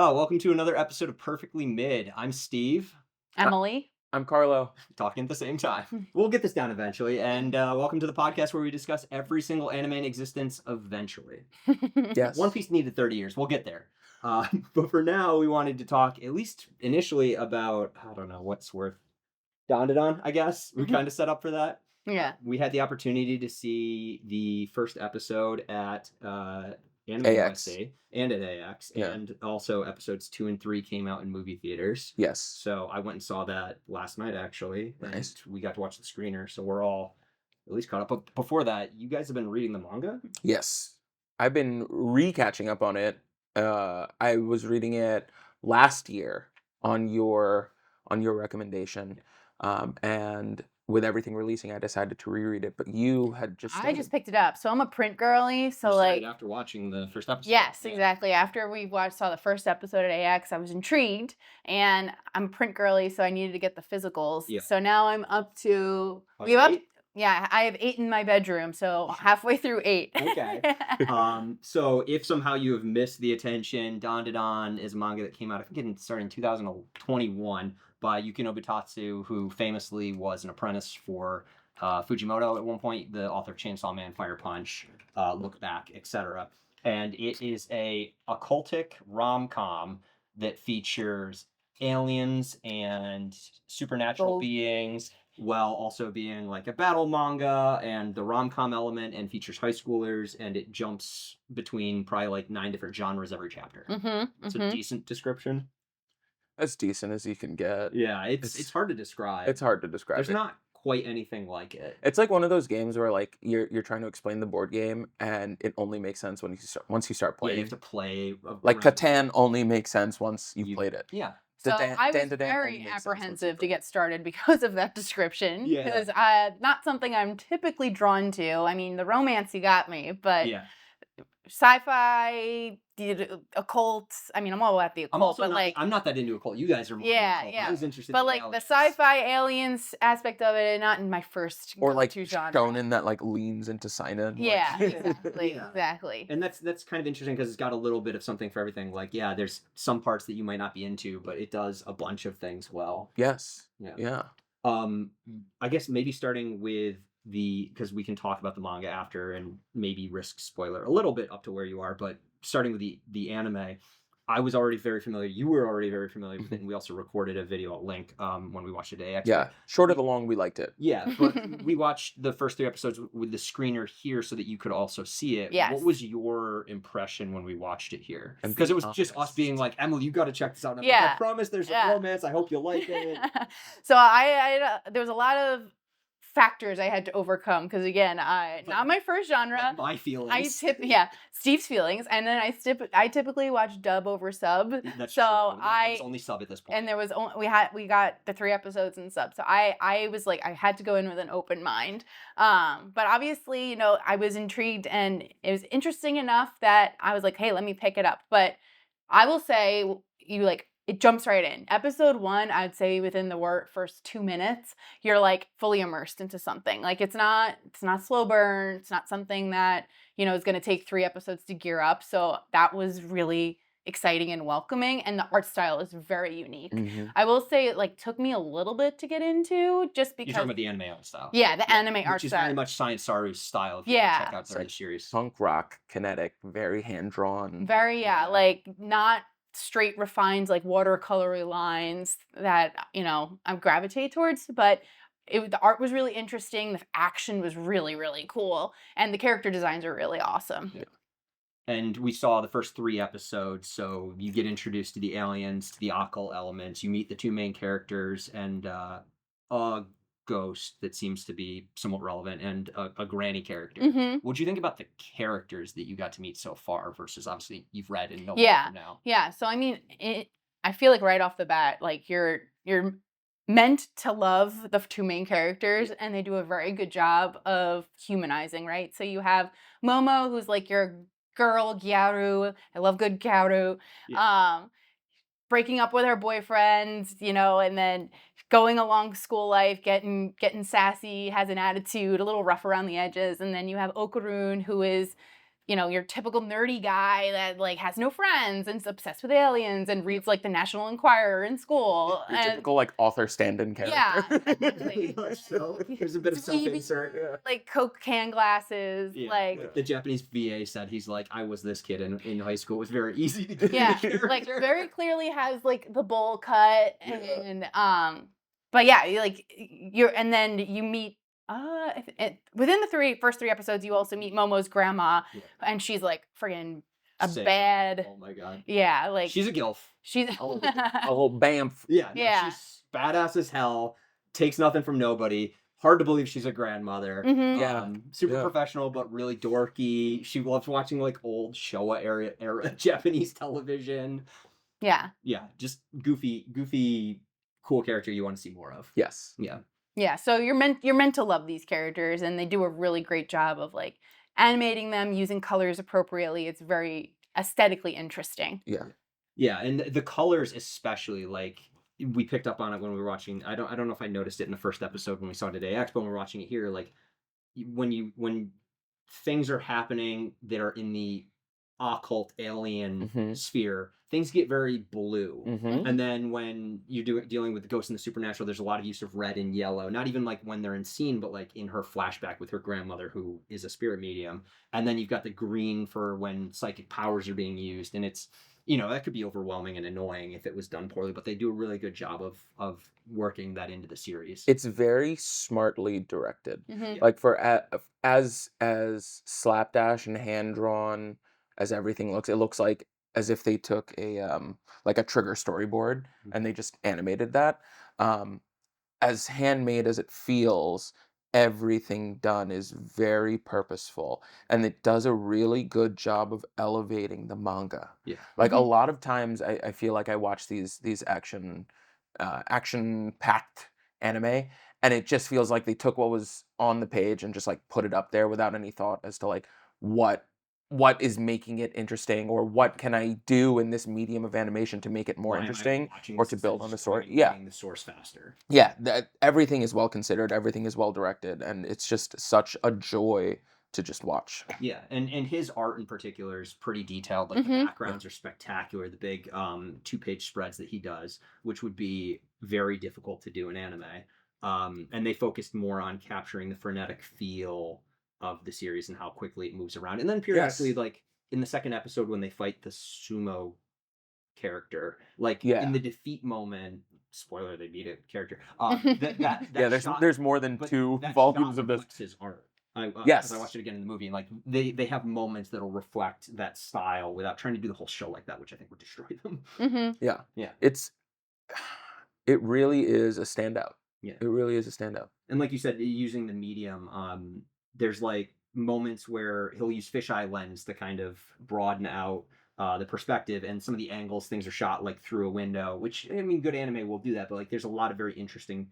Oh, welcome to another episode of Perfectly Mid. I'm Steve, Emily. I'm Karlo. talking at the same time. We'll get this down eventually, and welcome to the podcast where we discuss every single anime in existence eventually. Yes. One Piece needed 30 years. We'll get there. But for now, we wanted to talk, at least initially, about, I don't know, what's worth Danda-Dan, I guess. We kind of set up for that. Yeah. We had the opportunity to see the first episode at Anime AX. USA and at AX, Yeah. and also episodes 2 and 3 came out in movie theaters. Yes. So I went and saw that last night, actually. Nice. And we got to watch the screener, so we're all at least caught up. But before that, you guys have been reading the manga? Yes. I've been catching up on it. I was reading it last year on your recommendation. And with everything releasing, I decided to reread it. But you had just I just picked it up. So I'm a print girly. So You started like, after watching the first episode. yes, Yeah. exactly. After we saw the first episode at AX, I was intrigued, and I'm a print girly, so I needed to get the physicals. Yeah. So now I'm up to Oh, 8? Yeah, I have 8 in my bedroom, so halfway through 8. Okay. So if somehow you have missed the attention, Danda-Dan is a manga that came out, I think it started in 2021 by Yukino Butatsu, who famously was an apprentice for Fujimoto at one point, the author of Chainsaw Man, Fire Punch, Look Back, etc. And it is a occultic rom-com that features aliens and supernatural Both. beings, while also being like a battle manga and the rom-com element, and features high schoolers, and it jumps between probably like 9 different genres every chapter. It's a decent description. as decent as you can get. Yeah, it's hard to describe. It's hard to describe. There's not quite anything like it. It's like one of those games where like you're trying to explain the board game, and it only makes sense when once you start Yeah, you playing. have to play. Like Catan only makes sense once you've You- played it. Yeah. So I was Dan-da-Dan only very makes sense once apprehensive you've to get started because of that description. Yeah. Because not something I'm typically drawn to. I mean, the romance you got me, but Yeah. sci-fi, the occult. I mean, I'm all about the I'm occult, also but not, like, I'm not that into occult. You guys are more into Yeah, occult. yeah. I was interested but in like the aliens. sci-fi aliens aspect of it, not in my first Or like go-to genre. shonen that like leans into seinen. Yeah, Like, exactly, Yeah. exactly. And that's kind of interesting because it's got a little bit of something for everything. Like, yeah, there's some parts that you might not be into, but it does a bunch of things well. yes. Yeah. Yeah. I guess maybe starting with because we can talk about the manga after and maybe risk spoiler a little bit up to where you are, but starting with the anime, I was already very familiar. You were already very familiar with it, and we also recorded a video at Link when we watched it at AX. Yeah. Short of the long, we liked it. Yeah, but we watched the first 3 episodes with the screener here so that you could also see it. Yes. What was your impression when we watched it here? And Because it be was just us honest. being like, Emily, you got to check this out. And I'm like, Yeah. I promise there's Yeah. a romance. I hope you like it. So I there was a lot of factors I had to overcome because again, not my first genre. My feelings. Steve's feelings, and then I typically watch dub over sub. That's so true. It was only sub at this point. And there was we got the 3 episodes in sub, so I was like I had to go in with an open mind. But obviously, I was intrigued, and it was interesting enough that I was like, hey, let me pick it up. But I will say, it jumps right in. Episode 1, I'd say within the first 2 minutes, you're like fully immersed into something. Like it's not slow burn. It's not something that is going to take 3 episodes to gear up. So that was really exciting and welcoming, and the art style is very unique. Mhm. I will say it took me a little bit to get into, just because. You're talking about the anime art style. Yeah, the anime art Which is style. very much Science Saru's style. If you Yeah. check out the like series. Punk rock, kinetic, very hand drawn. Very, like not straight refined like watercolory lines that I gravitate towards, but the art was really interesting. The action was really, really cool, and the character designs are really awesome. Yeah. And we saw the first 3 episodes, so you get introduced to the aliens, to the occult elements. You meet the 2 main characters and a ghost that seems to be somewhat relevant, and a granny character. Mm-hmm. What'd you think about the characters that you got to meet so far versus obviously you've read and know Yeah. more now? Yeah, so I mean, I feel like right off the bat, like you're meant to love the 2 main characters, and they do a very good job of humanizing, right? So you have Momo, who's like your girl Gyaru. I love good Gyaru. Breaking up with her boyfriend, and then going along school life, getting sassy, has an attitude, a little rough around the edges. And then you have Okarun, who is you know, your typical nerdy guy that like has no friends and is obsessed with aliens and reads like the National Enquirer in school. Your And typical like author stand-in yeah, character. exactly. So there's a bit of Dweeby, self-insert. Yeah. like Coke can glasses, Yeah. like The Japanese VA said he's like, I was this kid in high school. It was very easy to get yeah, into like character. very clearly has like the bowl cut Yeah. and but yeah, like you're and then you meet within the first three episodes you also meet Momo's grandma Yeah. and she's like friggin' a Sick. bad Oh my god. yeah, like She's a gilf. she's A little bamf. Yeah. No, Yeah. She's badass as hell. Takes nothing from nobody. Hard to believe she's a grandmother. Mhm. Yeah. Super Yeah. professional, but really dorky. She loves watching like old Showa era Japanese television. yeah. Yeah, just goofy, cool character you want to see more of. Yes. Yeah. Yeah, so you're meant to love these characters and they do a really great job of like animating them, using colors appropriately. It's very aesthetically interesting. Yeah. Yeah, and the colors especially, like we picked up on it when we were watching. I don't know if I noticed it in the first episode when we saw Today Expo, when we were watching it here. Like when things are happening that are in the occult alien Mhm. sphere, things get very blue. Mm-hmm. And then when you're dealing with the ghosts and the supernatural, there's a lot of use of red and yellow. Not even like when they're in scene, but like in her flashback with her grandmother, who is a spirit medium. And then you've got the green for when psychic powers are being used. And it's, that could be overwhelming and annoying if it was done poorly. But they do a really good job of working that into the series. It's very smartly directed. Mhm. Like for as slapdash and hand drawn as everything looks, it looks like as if they took a like a trigger storyboard and they just animated that. As handmade as it feels, everything done is very purposeful, and it does a really good job of elevating the manga. Yeah. Like a Mhm. lot of times, I feel like I watch these action packed anime, and it just feels like they took what was on the page and just like put it up there without any thought as to like what is making it interesting, or what can I do in this medium of animation to make it more Why am I interesting, watching or this to instead build of on the just story. getting the source faster? Yeah, that everything is well considered, everything is well directed, and it's just such a joy to just watch. Yeah, and his art in particular is pretty detailed. Like the Mhm. backgrounds are spectacular. The big 2-page spreads that he does, which would be very difficult to do in anime. And they focused more on capturing the frenetic feel of the series and how quickly it moves around. And then periodically, Yes. like in the second episode when they fight the sumo character, like Yeah. in the defeat moment, spoiler, they beat a character. That Yeah, shot, there's more than but 2 that volumes shot of this. reflects his art. Because Yes. I watched it again in the movie, and like they have moments that'll reflect that style without trying to do the whole show like that, which I think would destroy them. Mhm. Yeah. Yeah. It really is a standout. Yeah. It really is a standout. And like you said, using the medium, there's like moments where he'll use fisheye lens to kind of broaden out the perspective, and some of the angles things are shot like through a window, which I mean, good anime will do that, but like there's a lot of very interesting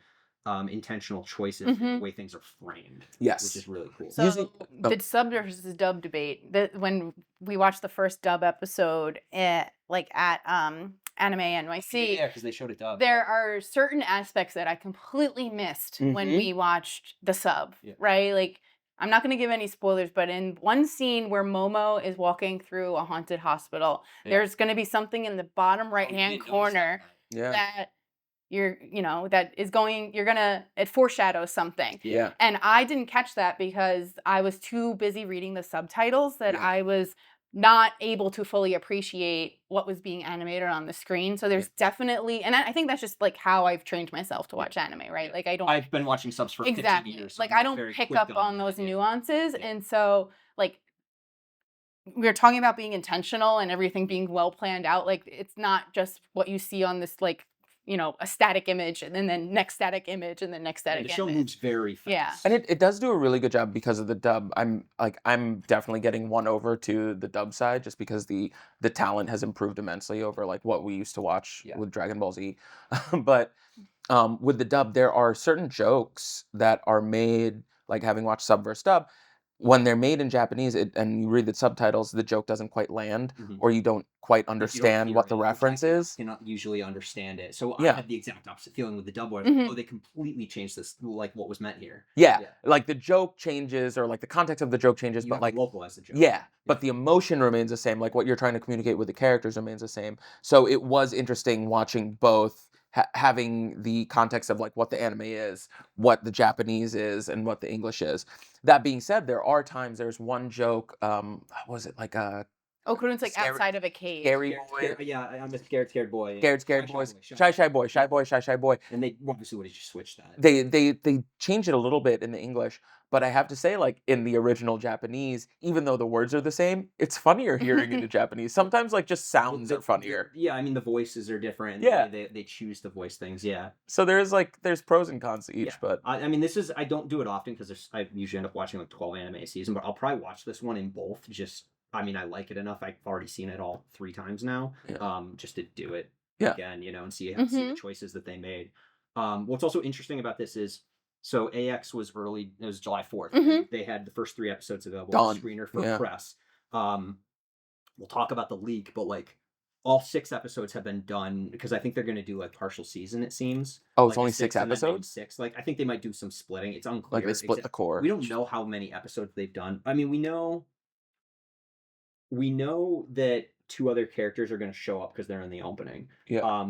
intentional choices in the way things are framed. Yes. Which is really cool. So the sub versus dub debate. When we watched the first dub episode at Anime NYC, Yeah, because they showed it dubbed. there are certain aspects that I completely missed when Mhm. we watched the sub, Yeah. right? Like, I'm not going to give any spoilers, but in one scene where Momo is walking through a haunted hospital, Yeah. there's going to be something in the bottom Oh, right-hand you didn't notice corner Yeah. that it foreshadows something. Yeah. And I didn't catch that because I was too busy reading the subtitles that Yeah. I was not able to fully appreciate what was being animated on the screen. So there's definitely, and I think that's just like how I've trained myself to watch anime, right? Like I've been watching subs for 15 years. So like I'm I not don't very pick quick up on that. those Yeah. nuances. Yeah. And so like we were talking about being intentional and everything being well planned out. Like it's not just what you see on this like, a static image and then next static image and then next Yeah, static the show image. moves very fast. Yeah. And it does do a really good job because of the dub. I'm definitely getting one over to the dub side just because the talent has improved immensely over like what we used to watch with Dragon Ball Z. But with the dub, there are certain jokes that are made, like having watched sub versus dub, when they're made in Japanese and you read the subtitles, the joke doesn't quite land, or you don't quite If you don't understand hear what the it, which I reference is. cannot usually understand it. So I Yeah. had the exact opposite feeling with the dub, where Mhm. oh, they completely changed this, like what was meant here. Yeah, Yeah. like the joke changes, or like the context of the joke changes, You but have like to localize the joke. yeah, but the emotion remains the same. Like what you're trying to communicate with the characters remains the same. So it was interesting watching both, having the context of like what the anime is, what the Japanese is, and what the English is. That being said, there are times. There's one joke. What was it like a Okurun's like Scary- outside of a cave. scary boy? Yeah, I'm a scared boy. Scared boys. Shy boy. And they obviously would have just switched that. They changed it a little bit in the English, but I have to say, like in the original Japanese, even though the words are the same, it's funnier hearing it in Japanese. Sometimes like just sounds are funnier. Yeah, I mean the voices are different. Yeah. They choose to voice things. Yeah. So there's pros and cons to each, Yeah. but I mean I don't do it often because I usually end up watching like 12 anime a season, but I'll probably watch this one in both. I mean I like it enough. I've already seen it all 3 times now. Yeah. Just to do it Yeah. again, and see the choices that they made. What's also interesting about this is, so AX was early. It was July 4th. They had the first 3 episodes available on screener for press. We'll talk about the leak, but like all 6 episodes have been done because I think they're going to do like partial season. It seems. oh, it's Like only a 6 and then maybe episodes. 6. Like I think they might do some splitting. It's unclear. Like they split the core. We don't know how many episodes they've done. I mean, we know that 2 other characters are going to show up because they're in the opening. Yeah.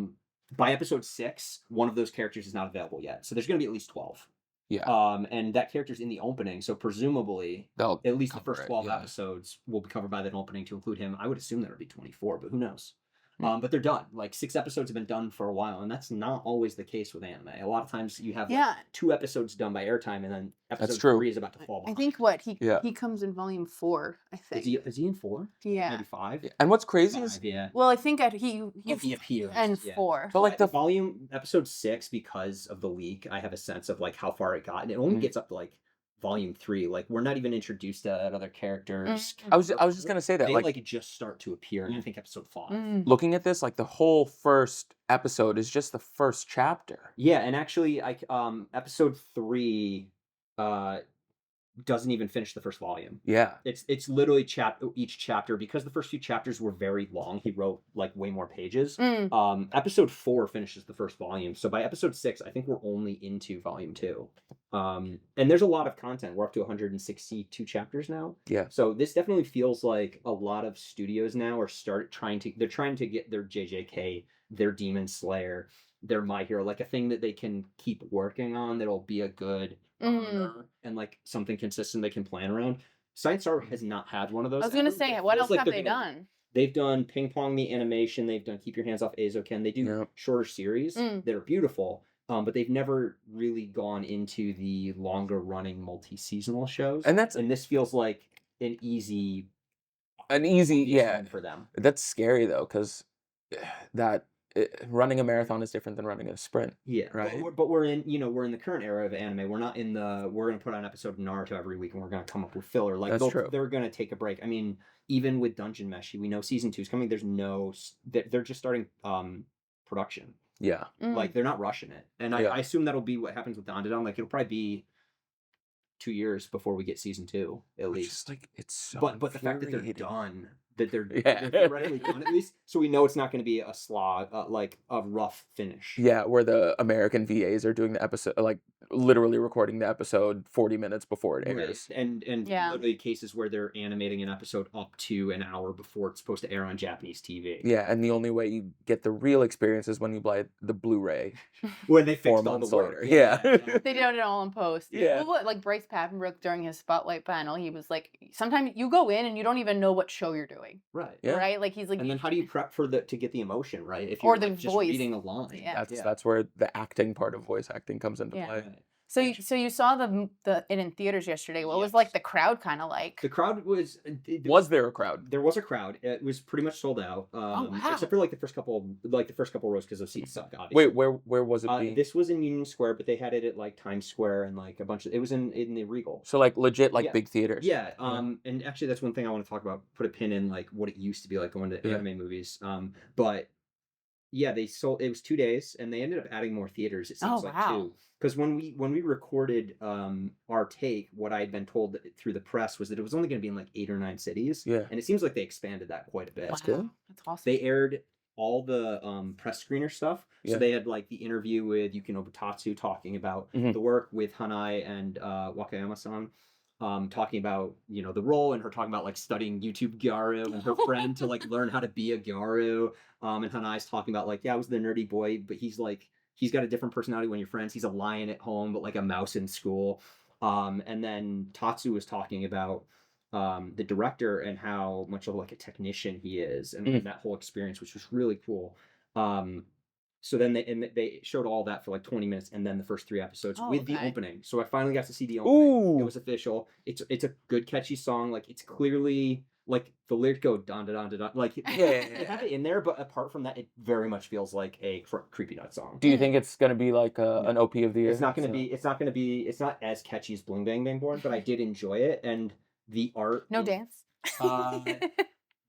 By episode 6, one of those characters is not available yet, so there's going to be at least 12. Yeah. And that character's in the opening, so presumably They'll at least the cover first it, 12 yeah. episodes will be covered by that opening to include him. I would assume that would be 24, but who knows? Hmm. But they're done. Like 6 episodes have been done for a while, and that's not always the case with anime. A lot of times you have like 2 episodes done by airtime, and then episode true. 3 is about to fall I behind. think Yeah. he comes in volume 4. I think. Is he in 4? Yeah. Maybe 5? And what's crazy is 5, yeah. Well, I think he appears. and Yeah. 4. so like The volume episode 6, because of the leak, I have a sense of like how far it got, and it only gets up to like volume 3. Like we're not even introduced to other characters. I was just gonna say that They like just start to appear in I think episode 5. looking at this, like the whole first episode is just the first chapter. Yeah, and actually episode 3 doesn't even finish the first volume. Yeah. It's literally each chapter, because the first few chapters were very long. He wrote like way more pages. Episode 4 finishes the first volume. So by episode 6, I think we're only into volume 2. And there's a lot of content. We're up to 162 chapters now. Yeah. So this definitely feels like a lot of studios now are trying to get their JJK, their Demon Slayer, their My Hero, like a thing that they can keep working on that'll be a good and like something consistent they can plan around. Science Star has not had one of those. I was gonna say, what else have they done? They've done Ping Pong the animation. They've done Keep Your Hands Off Eizouken. They do shorter series that are beautiful, but they've never really gone into the longer running multi-seasonal shows. And this feels like an easy for them. That's scary though, because running a marathon is different than running a sprint. Yeah, right. But we're in the current era of anime. We're not in we're gonna put out an episode of Naruto every week, and we're gonna come up with filler. Like That's true. They're gonna take a break. I mean, even with Dungeon Meshi, we know season 2 is coming. There's they're just starting production. Yeah. Like they're not rushing it, and I assume that'll be what happens with Danda-Danda. Like it'll probably be 2 years before we get season 2 at least. Just like it's so. But the fact that they're done. That they're Yeah. theoretically done at least, so we know it's not going to be a slog, like a rough finish. Yeah, where the American VAs are doing the episode, like literally recording the episode 40 minutes before it airs. Right. And literally cases where they're animating an episode up to an hour before it's supposed to air on Japanese TV. Yeah, and the only way you get the real experience is when you buy the Blu-ray. When they fixed 4 all the months work. later. Yeah. They did it all in post. Yeah. Well, like Bryce Papenbrook during his Spotlight panel, he was like, sometimes you go in and you don't even know what show you're doing. Right. Yeah. Right? Like he's like, and then how do you prep to get the emotion, right? If or you're the like, just voice. reading a line. Yeah. That's where the acting part of voice acting comes into play. Right. So you saw it in theaters yesterday. What was like the crowd kind of like? The crowd was. Was there a crowd? There was a crowd. It was pretty much sold out. Wow. Except for like the first couple rows because of seats suck. Obviously. Wait, where was it being? This was in Union Square, but they had it at like Times Square and like a bunch of. It was in the Regal. So like legit big theaters. Yeah. And actually that's one thing I want to talk about. Put a pin in like what it used to be like going to anime movies. But Yeah, they sold it was 2 days, and they ended up adding more theaters, it Oh seems like, wow. too. Because when we recorded, our take, what I had been told through the press was that it was only gonna be in, like, 8 or 9 cities, Yeah. and it seems like they expanded that quite a bit. Wow. good. That's awesome. They aired all the, press screener stuff, so Yeah. they had, like, the interview with Yukino Butatsu talking about Mhm. the work with Hanai and, Wakayama-san, talking about, the role, and her talking about, like, studying YouTube Gyaru and her friend to, like, learn how to be a Gyaru. And Hanai's talking about, like, yeah, I was the nerdy boy, but he's got a different personality when you're friends. He's a lion at home, but like a mouse in school. And then Tatsu was talking about the director and how much of like a technician he is, and that whole experience, which was really cool. So then they showed all that for like 20 minutes, and then the first 3 episodes Oh, with the okay. opening. So I finally got to see the opening. Ooh. It was official. It's a good catchy song. Like it's clearly like the lyrics go Danda-Danda-Danda. Like they have it in there, but apart from that, it very much feels like a Creepy Nut song. Do you think it's gonna be like an OP of the year? It's not gonna be. It's not gonna be. It's not as catchy as Bling Bang Bang Born, but I did enjoy it, and the art. No dance.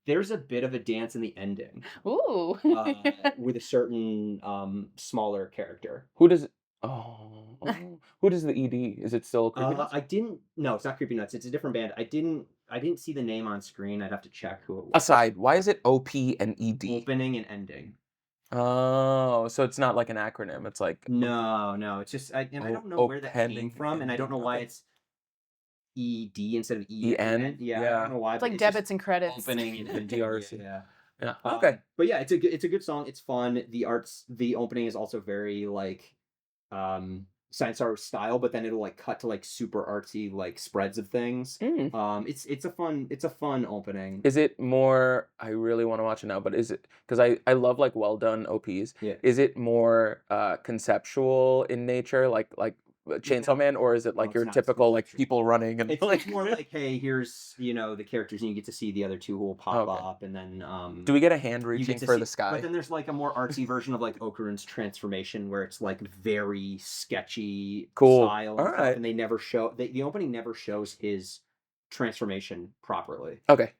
There's a bit of a dance in the ending. Ooh. With a certain smaller character. Who does? Oh, who does the ED? Is it still Creepy Nuts? I didn't. No, it's not Creepy Nuts. It's a different band. I didn't see the name on screen. I'd have to check who it was. Aside, why is it OP and ED? Opening and ending. Oh, so it's not like an acronym. It's like No. It's just I don't know where that came from, and I don't know why it's ED instead of EN. Yeah, I don't know why. It's like debits and credits. Opening and DRC. Yeah. Okay. But yeah, it's a good song. It's fun. The opening is also very like science art style, but then it'll like cut to like super artsy like spreads of things. It's a fun opening. Is it more? I really want to watch it now, but is it because I love like well done OPs? Yeah. Is it more conceptual in nature, like Chainsaw Man, or is it like your typical like people running and it's like more like, hey, here's the characters, and you get to see the other two who will pop up, and then do we get a hand you reaching get to for see, the sky? But then there's like a more artsy version of like Okarun's transformation, where it's like very sketchy style, and stuff, and they never show the opening never shows his transformation properly. Okay.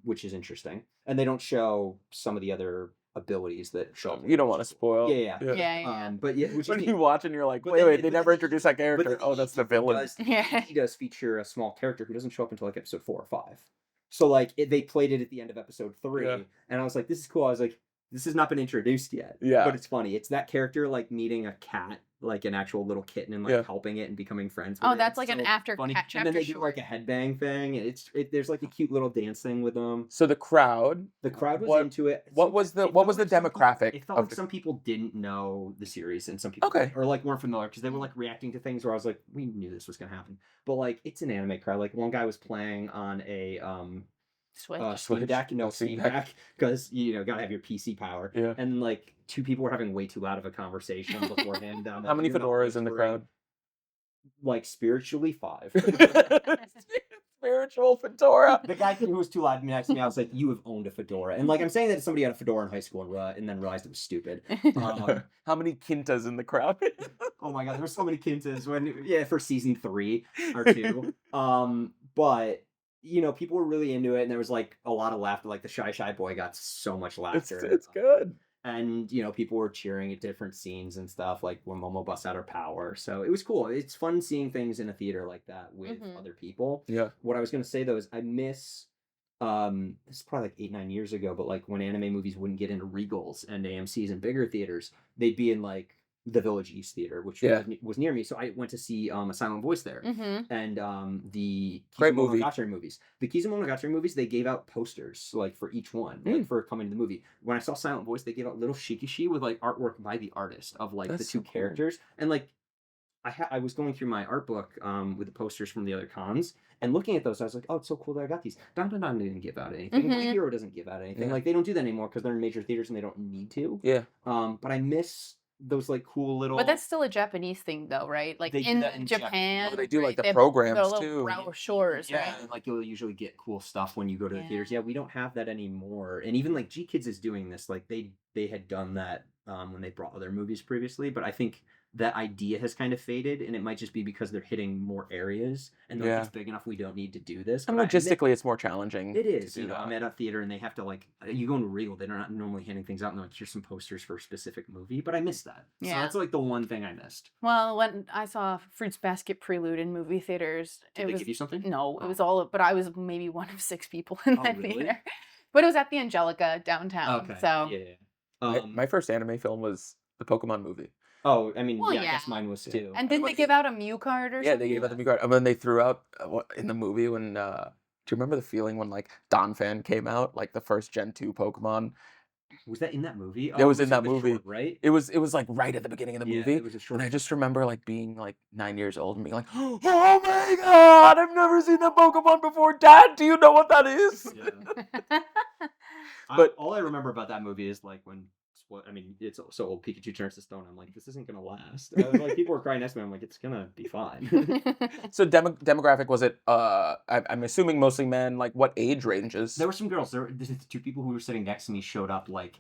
Which is interesting, and they don't show some of the other abilities that show up. You don't want to spoil. Yeah. But yeah, when you watch and you're like, wait, they never introduce that character. Oh, that's the villain. He does feature a small character who doesn't show up until like episode 4 or 5. So like they played it at the end of episode 3, and I was like, this is cool. I was like, this has not been introduced yet. Yeah. But it's funny. It's that character like meeting a cat, like an actual little kitten, and like helping it and becoming friends with it. Oh, that's like it's an so after funny. catch. And then they do like a headbang thing. And there's like a cute little dance thing with them. So the crowd was into it. What was the demographic? It felt like some people didn't know the series, and some people or like weren't familiar, because they were like reacting to things where I was like, we knew this was gonna happen. But like it's an anime crowd. Like one guy was playing on a Steam Deck, Steam Deck, because gotta have your PC power. Yeah. And like 2 people were having way too loud of a conversation beforehand. How many fedoras in the crowd? Like spiritually 5. Spiritual fedora. The guy who was too loud next to me, I was like, you have owned a fedora. And like I'm saying that to somebody had a fedora in high school and then realized it was stupid. How many kintas in the crowd? Oh my god, there were so many kintas for season 3 or 2. But people were really into it, and there was like a lot of laughter. Like the shy boy got so much laughter. It's good. And people were cheering at different scenes and stuff, like when Momo busts out her power. So it was cool. It's fun seeing things in a theater like that with other people. Yeah. What I was gonna say though is I miss this is probably like 8-9 years ago, but like when anime movies wouldn't get into Regals and AMC's and bigger theaters, they'd be in like the Village East Theater, which was near me. So I went to see A Silent Voice there. And the Kizumonogatari movies. The Kizumonogatari movies, they gave out posters like for each one, like for coming to the movie. When I saw Silent Voice, they gave out little shikishi with like artwork by the artist of like the 2 characters. And like I was going through my art book with the posters from the other cons, and looking at those, I was like, oh, it's so cool that I got these. Danda-Dan didn't give out anything. My Hero doesn't give out anything. Like they don't do that anymore because they're in major theaters and they don't need to. Yeah. But I miss those like cool little. But that's still a Japanese thing, though, right? Like in Japan, they do like the programs too. Brochures, right? And like you'll usually get cool stuff when you go to the theaters. Yeah, we don't have that anymore. And even like G Kids is doing this. Like they had done that when they brought other movies previously. But I think that idea has kind of faded, and it might just be because they're hitting more areas, and they're like, Yeah. it's big enough, we don't need to do this. And But logistically, it's more challenging. it is. to do You know, that. I'm at a theater, and they have to like you go into Regal, they're not normally handing things out, and they're like, here's some posters for a specific movie. But I missed that. So Yeah. that's like the one thing I missed. Well, when I saw Fruits Basket Prelude in movie theaters, Did they give you something? no, it Oh. was all. But I was maybe one of 6 people in Oh, that really? theater. But it was at the Angelica downtown. Okay. So Yeah. My first anime film was the Pokemon movie. Oh, I mean, Well, yeah, I yeah. guess mine was too. and didn't they give out a Mew card or Yeah, something? they gave out the Mew card. And then they threw out in the movie when. Do you remember the feeling when like Donphan came out, like the first Gen 2 Pokemon? Was that in that movie? It was in that the movie. short, right? It was like right at the beginning of the Yeah, movie. it was a short. And I just remember like being like 9 years old and being like, oh my god, I've never seen that Pokemon before. Dad, do you know what that is? Yeah. But- all I remember about that movie is like when it's so old. Pikachu turns to stone. I'm like, this isn't gonna last. I was like, people were crying next to me. I'm like, it's gonna be fine. So demographic, was it? I'm assuming mostly men. Like what age ranges? There were some girls. The 2 people who were sitting next to me showed up like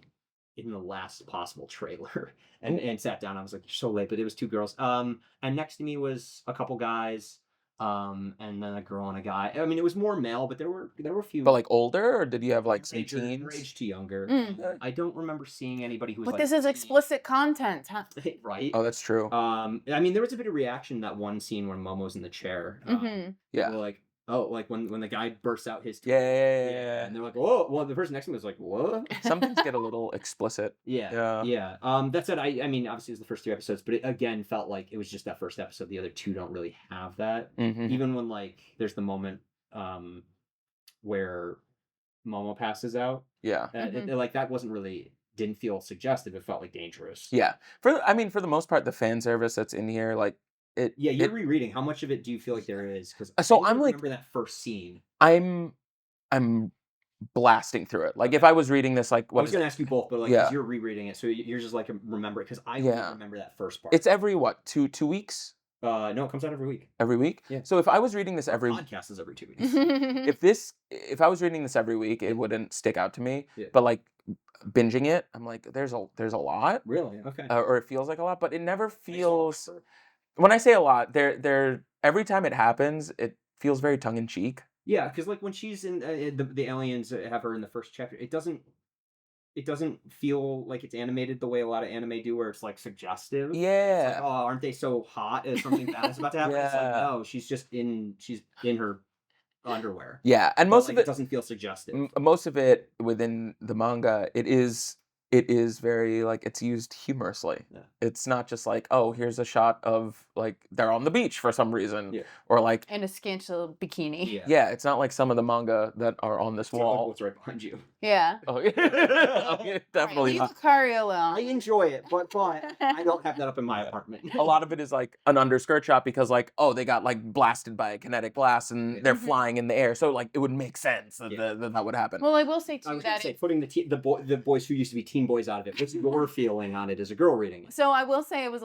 in the last possible trailer and sat down. I was like, you're so late, but it was 2 girls. And next to me was a couple guys. And then a girl and a guy. I mean, it was more male, but there were a few. But like older, or did you have like some Age- teens? age to younger. Mm. I don't remember seeing anybody who was But like this is explicit content, huh? right. Oh, that's true. I mean, there was a bit of reaction in that one scene when Momo's in the chair. Mm-hmm. Yeah. People were like, oh, like when the guy bursts out his Yeah. and they're like, whoa. Well, the person next to me was like, what? Some things get a little explicit. Yeah. Yeah. That said, I mean, obviously it was the first 3 episodes, but it again felt like it was just that first episode. The other 2 don't really have that. Mhm. Even when like there's the moment where Momo passes out, Yeah. like that didn't feel suggestive. It felt like dangerous. Yeah. For the most part, the fan service that's in here, like it. Yeah, you're it- rereading. How much of it do you feel like there is? Because So I'm like- remember that first scene. I'm blasting through it. Like if I was reading this, like I what was is it? gonna ask you both, but like 'cause Yeah. you're rereading it, so you're just like remember it because I Yeah. don't remember that first part. It's every what 2 weeks no, it comes out every week. every week. Yeah. So if I was reading this Our every podcast is every 2 weeks. if I was reading this every week, it wouldn't stick out to me. Yeah. But like binging it, I'm like, there's a lot, Really? Okay. or it feels like a lot, but it never feels. When I say a lot, there every time it happens, it feels very tongue in cheek. Yeah, because like when she's in the aliens have her in the first chapter, it doesn't feel like it's animated the way a lot of anime do, where it's like suggestive. It's Yeah. like, oh, aren't they so hot? Something bad is about to happen. It's like, Yeah. no, she's in her underwear. Yeah, and But, most like, of it doesn't feel suggestive. most of it within the manga, it is very like it's used humorously. Yeah. It's not just like, oh, here's a shot of like they're on the beach for some reason, Yeah. or like In a scant little bikini. yeah, it's not like some of the manga that are on this It's not like wall. what's right behind you. Yeah. Oh yeah, oh, yeah, definitely Leave not. Lucario alone. I enjoy it, but I don't have that up in my apartment. A lot of it is like an underskirt shot because like, oh, they got like blasted by a kinetic blast and Yeah. they're Mhm. flying in the air, so like it would make sense that Yeah. that would happen. Well, I will say I too was gonna that say putting the boys who used to be teen boys out of it. What's your feeling on it as a girl reading it? so I will say it was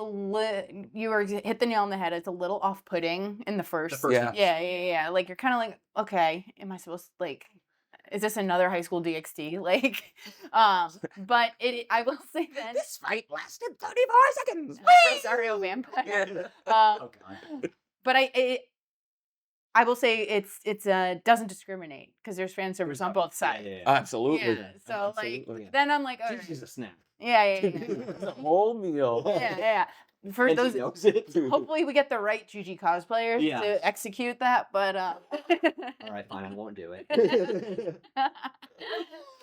you were hit the nail on the head. It's a little off-putting in the first. first Yeah. Yeah. Like you're kind of like, okay, am I supposed to like? Is this another high school DxD? Like, but I will say that This fight lasted 34 seconds. Rosario Vampire. Yeah. Oh god. But I will say it's doesn't discriminate because there's fan service on both sides. Yeah. Absolutely. Yeah, so Absolutely. like then I'm like, all She's just right. a snack. Yeah. It's a whole meal. Yeah. For And she those, knows it. hopefully we get the right Juji cosplayers Yeah. to execute that. But All right, fine. I won't do it.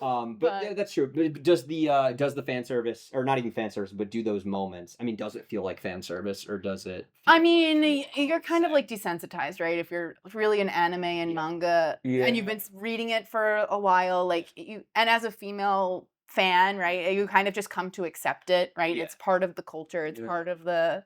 But But- yeah, that's true. But does the fan service, or not even fan service, but do those moments? I mean, does it feel like fan service, or does it? I mean, you're kind of like desensitized, right? If you're really an anime and manga, Yeah. and you've been reading it for a while, like and as a female fan, right, you kind of just come to accept it, right? Yeah. It's part of the culture. It's Yeah. part of the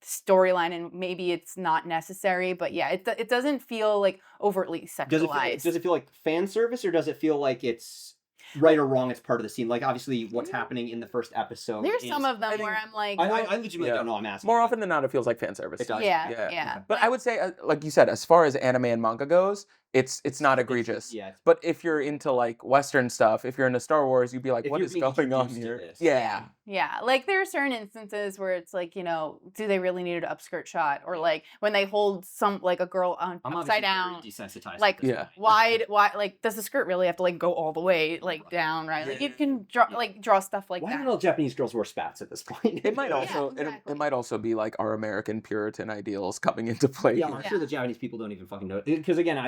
storyline, and maybe it's not necessary, but yeah, it doesn't feel like overtly sexualized. Does it feel like fan service, or does it feel like it's right or wrong? It's part of the scene. Like obviously, what's happening in the first episode. There's is- some of them I think- where I'm like, I legitimately Yeah. don't know. I'm asking. More but- often than not, it feels like fan service. It does. yeah. But I would say, like you said, as far as anime and manga goes, it's not egregious. Yeah. But if you're into like Western stuff, if you're into Star Wars, you'd be like, If what you're is being going on introduced to here? this. Yeah. Yeah, like there are certain instances where it's like, you know, do they really need an upskirt shot? Or like when they hold some like a girl on I'm upside obviously down, very desensitized. like at this Yeah. point. wide, like does the skirt really have to like go all the way like down, right? Like you can draw draw stuff like Why that. don't all Japanese girls wear spats at this point? It might Yeah, also exactly. it might also be like our American Puritan ideals coming into play. Yeah, here. I'm sure the Japanese people don't even fucking know. Because again,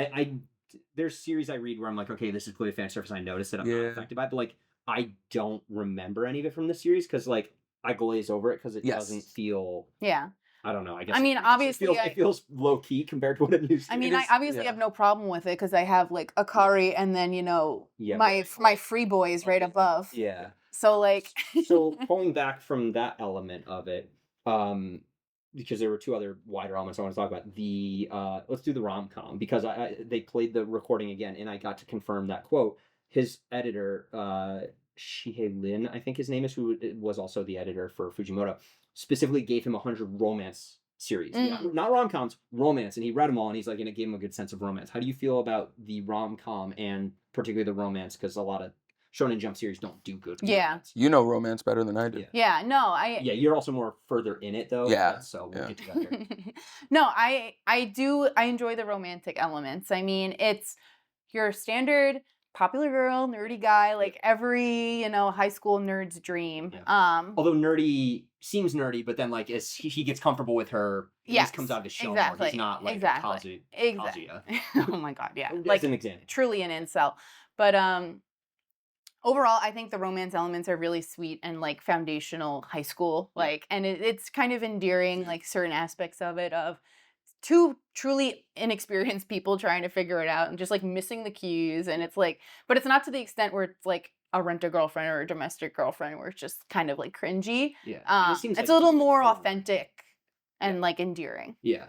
there's series I read where I'm like, okay, this is clearly fan service. I noticed it. I'm not Yeah. affected by it, but like I don't remember any of it from the series because like I glaze over it because it doesn't Yes. feel. Yeah. I don't know. I guess. I mean, obviously, it feels low key compared to what I'm used to. I mean, It I is- obviously yeah. have no problem with it because I have like Akari and then, you know, Yeah, my free boys right above. Yeah. So like So pulling back from that element of it, because there were two other wider elements I want to talk about. The let's do the rom-com because they played the recording again and I got to confirm that quote. His editor, Shihei Lin, I think his name is, who was also the editor for Fujimoto, specifically gave him 100 romance series, not rom-coms, romance, and he read them all and he's like, and it gave him a good sense of romance. How do you feel about the rom-com and particularly the romance? Because a lot of Shonen Jump series don't do good. Yeah. You know romance better than I do. Yeah, no, Yeah, you're also more further in it though. Yeah, So we'll yeah. get to that here. No, I enjoy the romantic elements. I mean, it's your standard popular girl, nerdy guy, like every, you know, high school nerd's dream. Yeah. Although nerdy seems nerdy, but then like as he gets comfortable with her, he just comes out of his shell more. He's not like exactly. Kazuya. Oh my god, yeah. As Like an example. truly an incel. But overall, I think the romance elements are really sweet and like foundational high school, like, and it's kind of endearing, like certain aspects of it of two truly inexperienced people trying to figure it out and just like missing the cues, and it's like, but it's not to the extent where it's like a rent-a-girlfriend or a domestic girlfriend where it's just kind of like cringy. Yeah, it's a little more authentic and like endearing. Yeah.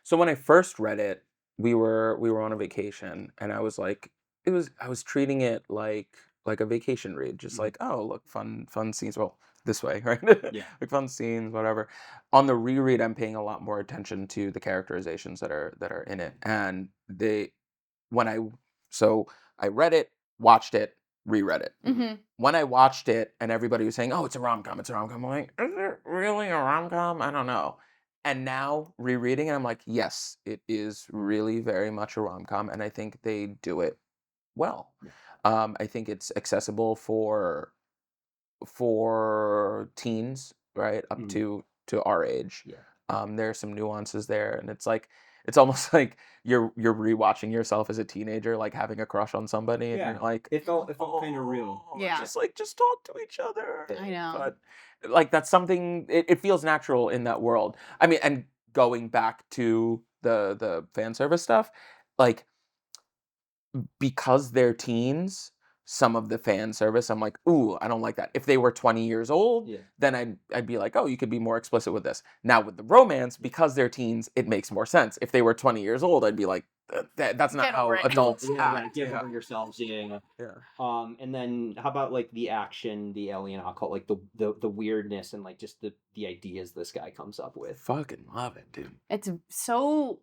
So when I first read it, we were on a vacation and I was like, I was treating it like a vacation read, just like, oh look, fun scenes. Well, this way, right? Yeah. Like fun scenes, whatever. On the reread, I'm paying a lot more attention to the characterizations that are in it, and I read it, watched it, reread it. Mm-hmm. When I watched it and everybody was saying, oh, it's a rom-com, I'm like, is it really a rom-com? I don't know. And now rereading it, I'm like, yes, it is really very much a rom-com, and I think they do it well. I think it's accessible for teens, right, up to our age. Yeah. There's some nuances there, and it's almost like you're rewatching yourself as a teenager, like having a crush on somebody, and you're like, it felt kind of real. Yeah. just talk to each other. I know. But like that's something, it feels natural in that world. I mean, and going back to the fan service stuff, like because they're teens, some of the fan service, I'm like, ooh, I don't like that. If they were 20 years old, then I'd be like, oh, you could be more explicit with this. Now with the romance, because they're teens, it makes more sense. If they were 20 years old, I'd be like, that's not how adults act. Get over yourselves. Yeah. And then how about like the action, the alien occult, like the weirdness and like just the ideas this guy comes up with. Fucking love it, dude. It's so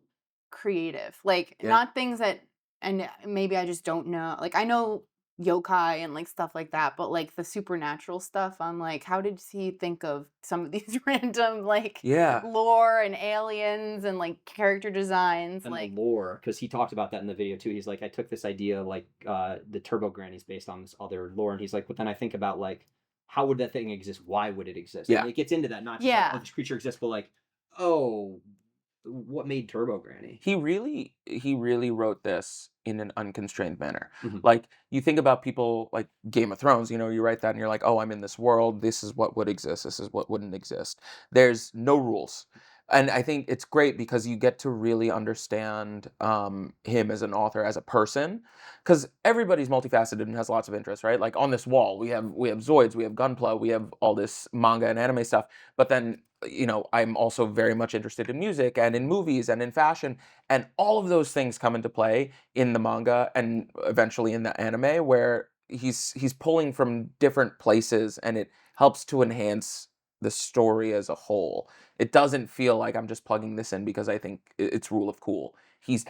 creative, like not things that, and maybe I just don't know. Like I know yokai and like stuff like that, but like the supernatural stuff, I'm like, how did he think of some of these random like lore and aliens and like character designs and like the lore? Because he talked about that in the video too. He's like, I took this idea like the Turbo Granny's based on this other lore, and he's like, but then I think about like, how would that thing exist? Why would it exist? And it gets into that, not just like, oh, this creature exists, but like, oh, what made Turbo Granny? He really wrote this in an unconstrained manner. Like you think about people like Game of Thrones, you know, you write that and you're like, oh, I'm in this world. This is what would exist. This is what wouldn't exist. There's no rules. And I think it's great because you get to really understand him as an author, as a person, because everybody's multifaceted and has lots of interests, right? Like on this wall, we have Zoids, we have Gunpla, we have all this manga and anime stuff. But then, you know, I'm also very much interested in music and in movies and in fashion, and all of those things come into play in the manga and eventually in the anime, where he's pulling from different places, and it helps to enhance the story as a whole. It doesn't feel like I'm just plugging this in because I think it's rule of cool. He's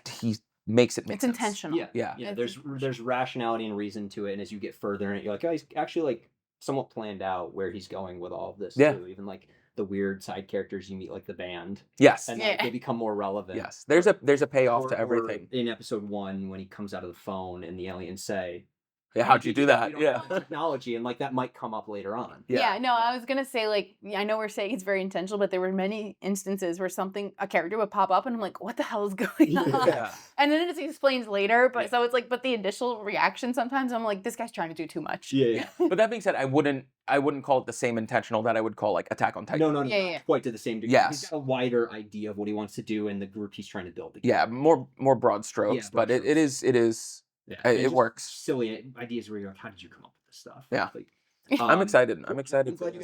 makes it make It's sense. intentional. Yeah, Yeah. yeah. It's There's rationality and reason to it, and as you get further in it, you're like, oh, he's actually like somewhat planned out where he's going with all of this Yeah. too. Even like the weird side characters you meet, like the band, Yes. and Yeah. they become more relevant. Yes. There's a payoff to Or everything. in episode 1 when he comes out of the phone and the aliens say, Yeah, how'd you do that? We don't Yeah. have the technology, and like that might come up later on. Yeah, no, I was gonna say, like, I know we're saying it's very intentional, but there were many instances where a character would pop up and I'm like, what the hell is going on? Yeah. And then it explains later, but Yeah. so it's like, but the initial reaction sometimes I'm like, this guy's trying to do too much. Yeah. But that being said, I wouldn't call it the same intentional that I would call like Attack on Titan. No, Yeah. not quite to the same degree. Yes. He's got a wider idea of what he wants to do and the group he's trying to build together. Yeah, more broad strokes, broad but it is Yeah. it And just works. Silly ideas where you're like, how did you come up with this stuff? Yeah. Like, I'm excited. I'm I'm excited. glad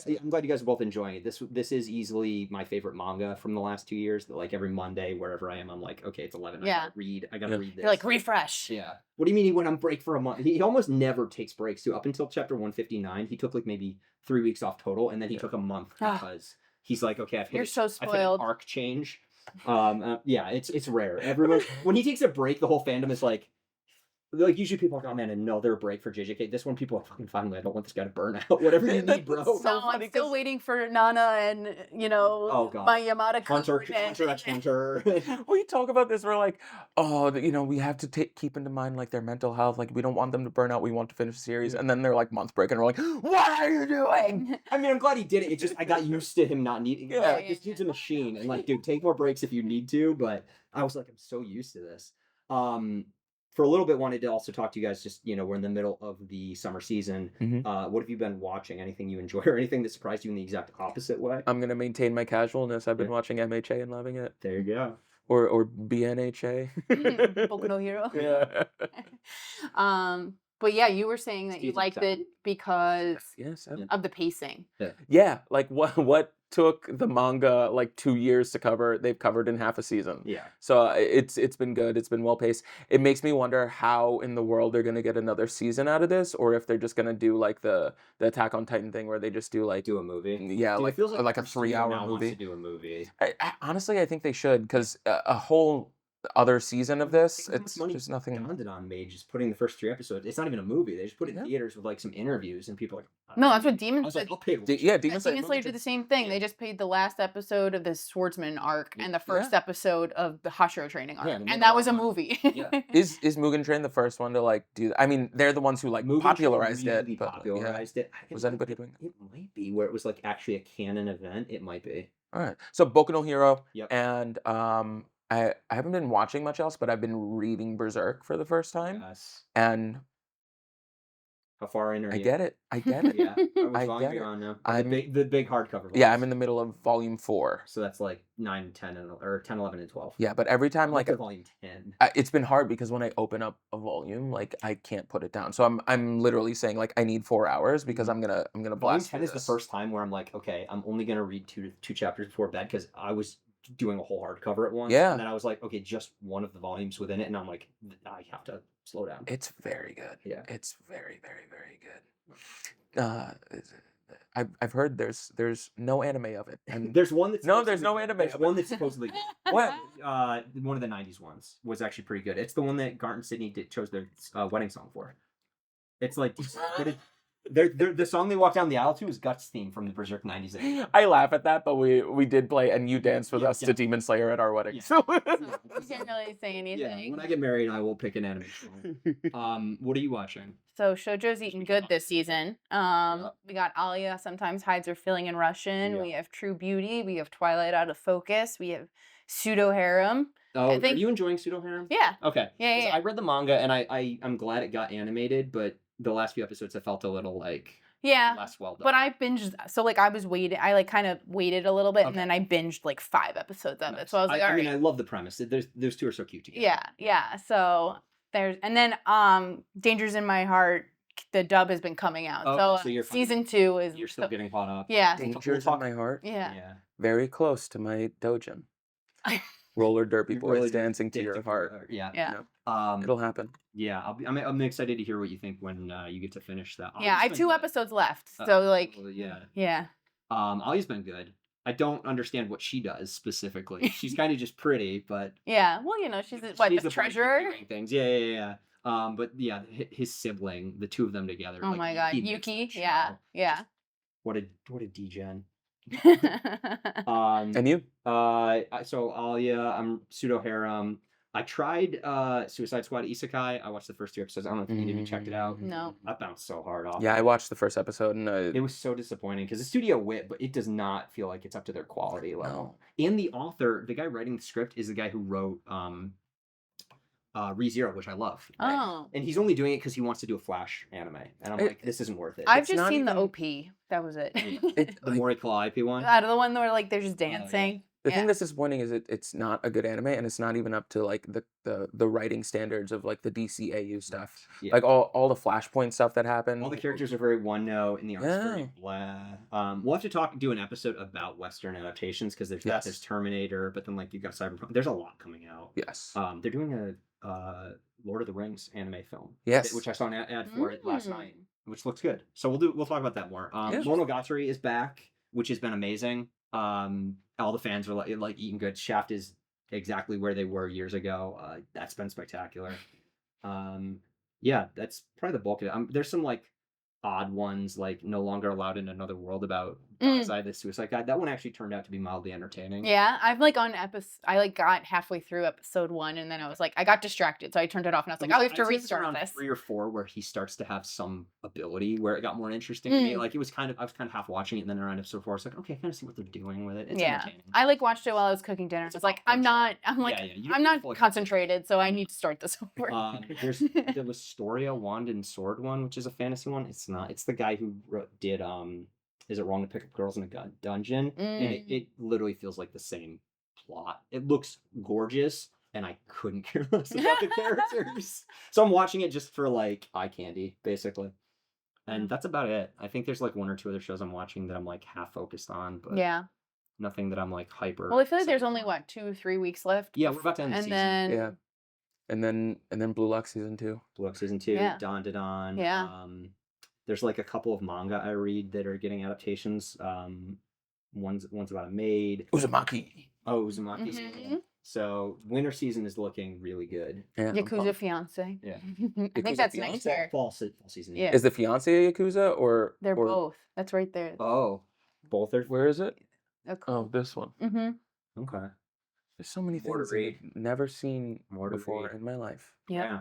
you guys are both enjoying it. This is easily my favorite manga from the last 2 years. That like every Monday, wherever I am, I'm like, okay, it's 11. Yeah. I gotta read this. You're like, refresh. Yeah. What do you mean he went on break for a month? He almost never takes breaks too. Up until chapter 159, he took like maybe 3 weeks off total, and then he took a month because he's like, okay, I've hit You're so I've hit an spoiled. arc change. Yeah, it's rare. Everyone when he takes a break, the whole fandom is like usually people are like, oh man, another break for JJK. This one people are fucking finally, I don't want this guy to burn out. Whatever you need, bro. So No, funny I'm still 'cause- waiting for Nana and Oh, God. my Yamada Hunter Hunter X Hunter. We talk about this. We're like, oh, we have to keep into mind like their mental health. Like we don't want them to burn out. We want to finish the series, and then they're like month break, and we're like, what are you doing? I mean, I'm glad he did it. It just I got used to him not needing. Yeah. Like, this dude's a machine, and like, dude, take more breaks if you need to. But I was like, I'm so used to this. For a little bit, wanted to also talk to you guys. Just we're in the middle of the summer season. Mhm. What have you been watching? Anything you enjoy, or anything that surprised you in the exact opposite way? I'm gonna maintain my casualness. I've been watching MHA and loving it, There you go. or BNHA. Boku no Hero. Yeah. But yeah, you were saying that you Season liked 7. it because Yes. of the pacing. Yeah. Like what took the manga like 2 years to cover, they've covered in half a season. Yeah. So it's been good. It's been well paced. It makes me wonder how in the world they're gonna get another season out of this, or if they're just gonna do like the Attack on Titan thing where they just do like Do a movie. yeah, Dude, it feels like a every studio 3-hour now wants movie. to do a movie. Honestly, I think they should, because a whole other season of this, Think how much it's money just nothing. Danda-Dan made just putting the first 3 episodes. It's not even a movie. They just put it in Yeah. theaters with like some interviews, and people are like, No, that's what I Demon was Slayer. like, I'll pay. Yeah, Demon Slayer. Demon Slayer did the same thing. They just paid the last episode of the Swordsman arc and the first Yeah. episode of the Hashiro training arc, Yeah, and and that was a movie. Yeah. Is Mugen Train the first one to like do? I mean, they're the ones who like Mugen popularized Train really it. But, popularized it. Was anybody doing that? It might be where it was like actually a canon event. It might be. All right. So Boku no Hero, Yep. and I haven't been watching much else, but I've been reading Berserk for the first time, Yes. and How far in are I you? get it. I get it. Yeah. Which I volume get are you it. on now? I'm- The big hardcover. Yeah, I'm volumes. in the middle of volume 4. So that's like 9, 10, or 10, 11, and 12. Yeah, but every time I'm like up to volume 10. it's been hard because when I open up a volume, like I can't put it down. So I'm literally saying like I need 4 hours because I'm gonna Volume blast 10 through is the this. first time where I'm like, okay, I'm only gonna read two chapters before bed because I was doing a whole hardcover at once. Yeah. And then I was like, okay, just one of the volumes within it, and I'm like, I have to slow down. It's very good. Yeah. It's very, very, very good. I've heard there's no anime of it, and There's one that's No, supposed there's to no be- anime There's of it. one that's supposedly good. What? One of the '90s ones was actually pretty good. It's the one that Gart and Sydney chose their wedding song for. It's like the song they walk down the aisle to is Guts' theme from the Berserk '90s. I laugh at that, but we did play, and you danced with Yeah, us yeah. to Demon Slayer at our wedding. Yeah. So You can't really say Yeah, anything. when I get married, I will pick an anime song. What are you watching? So Shoujo's eating good this season. We got Alia Sometimes Hides Her Feeling in Russian. Yeah. We have True Beauty. We have Twilight Out of Focus. We have Pseudo Harem. Oh, think- are you enjoying Pseudo Harem? Yeah. Okay. Yeah, 'Cause yeah. I read the manga and I'm glad it got animated, but the last few episodes I felt a little like Yeah. less well done. But I binged, so like I was waiting, I like kind of waited a little bit and Okay. then I binged like 5 episodes of it. Nice. So I was like, all I right. mean, I love the premise. Those two are so cute together. Yeah. So there's, and then Dangers in My Heart, the dub has been coming out. Oh, so so you're fine. season 2 is. You're still getting caught up. Yeah. Dangers We'll in my heart, Yeah. very close to my dojin. Roller derby You boys really dancing to your heart. Yeah. Yeah. It'll happen. Yeah. I'm excited to hear what you think when you get to finish that. Yeah. I have Ali's 2 been good. episodes left. So like, Well, yeah. yeah. Ali's been good. I don't understand what she does specifically. She's kind of just pretty, but Yeah. Well, you know, she's what, she's the the one treasurer? doing things. Yeah. But yeah, his sibling, the two of them together. Oh like, my God, makes that Yuki. show. Yeah. Yeah. What a degen. And you? So Alia, I'm pseudo harem. I tried Suicide Squad Isekai. I watched the first 2 episodes. I don't know if any of you checked it out. No. I bounced so hard off. Yeah, I watched the first episode and It was so disappointing because it's Studio Wit, but it does not feel like it's up to their quality level. no. And the author, the guy writing the script, is the guy who wrote ReZero, which I love. Oh. And he's only doing it because he wants to do a Flash anime. And I'm like, this isn't worth it. I've It's just not seen the even- OP. That was it. The Morikawa IP one. Out of the one where like they're just dancing. The thing that's disappointing is it's not a good anime, and it's not even up to like the writing standards of like the DCAU stuff. Yeah. Like all the Flashpoint stuff that happened. All the characters are very one note, and the art's very Yeah. blah. We'll have to do an episode about Western adaptations because there's Yes. there's Terminator, but then like you've got Cyberpunk. There's a lot coming out. Yes. They're doing a Lord of the Rings anime film. Yes. Which I saw an ad for it last night, Mm. which looks good. So we'll talk about that more. Yeah. Monogatari is back, which has been amazing. All the fans are like eating good. Shaft is exactly where they were years ago. That's been spectacular. Yeah, that's probably the bulk of it. There's some like odd ones, like No Longer Allowed in Another World about Dazai the Suicide Guy. That one actually turned out to be mildly entertaining. Yeah, I've like I like got halfway through episode 1 and then I was like, I got distracted, so I turned it off and I was like, oh, we have to I'd say it's restart around this. 3 or 4 where he starts to have some ability where it got more interesting to me. Like I was kind of half watching it, and then around episode 4, I was like, okay, I kind of see what they're doing with it. It's Yeah, entertaining. I like watched it while I was cooking dinner. It's I was a like, popcorn I'm like, you I'm don't not fully concentrated, so I need to start this over. There's the Wistoria Wand and Sword one, which is a fantasy one. It's not. It's the guy who did Is It Wrong to Pick Up Girls in a Dungeon? And it literally feels like the same plot. It looks gorgeous, and I couldn't care less about the characters. So I'm watching it just for like eye candy, basically. And that's about it. I think there's like 1 or 2 other shows I'm watching that I'm like half focused on, but Yeah. nothing that I'm like hyper. Well, I feel like there's excited only for. what 2-3 weeks left. Yeah, we're about to end the and season. then Yeah. And then Blue Lock season 2. Blue Lock season 2, Yeah. Danda-Dan. Yeah. There's like a couple of manga I read that are getting adaptations. One's about a maid. Uzumaki. Oh, Uzumaki. Mhm. So winter season is looking really good. Yeah. Yakuza Fiance. Yeah. I Yakuza think that's Fiancé? next year. Fall season. Yeah. Is the fiance a Yakuza or They're or, both. That's right there. Oh, both are. Where is it? Okay. Oh, this one. Mm-hmm. Okay. There's so many More to things that read. I've never seen More to before read. in my life. Yeah.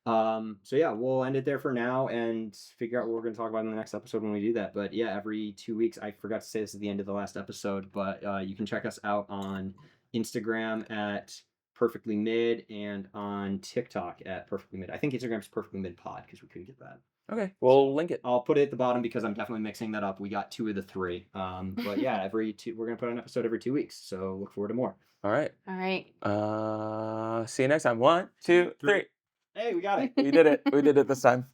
So yeah, we'll end it there for now and figure out what we're going to talk about in the next episode when we do that. But yeah, every 2 weeks, I forgot to say this at the end of the last episode, but you can check us out on Instagram at Perfectly Mid and on TikTok at Perfectly Mid. I think Instagram's Perfectly Mid Pod because we couldn't get that. Okay, we'll link it. I'll put it at the bottom because I'm definitely mixing that up. We got 2 of the 3. But yeah, we're going to put an episode every 2 weeks. So look forward to more. All right. All right. See you next time. 1, 2, 3. Hey, we got it. We did it. We did it this time.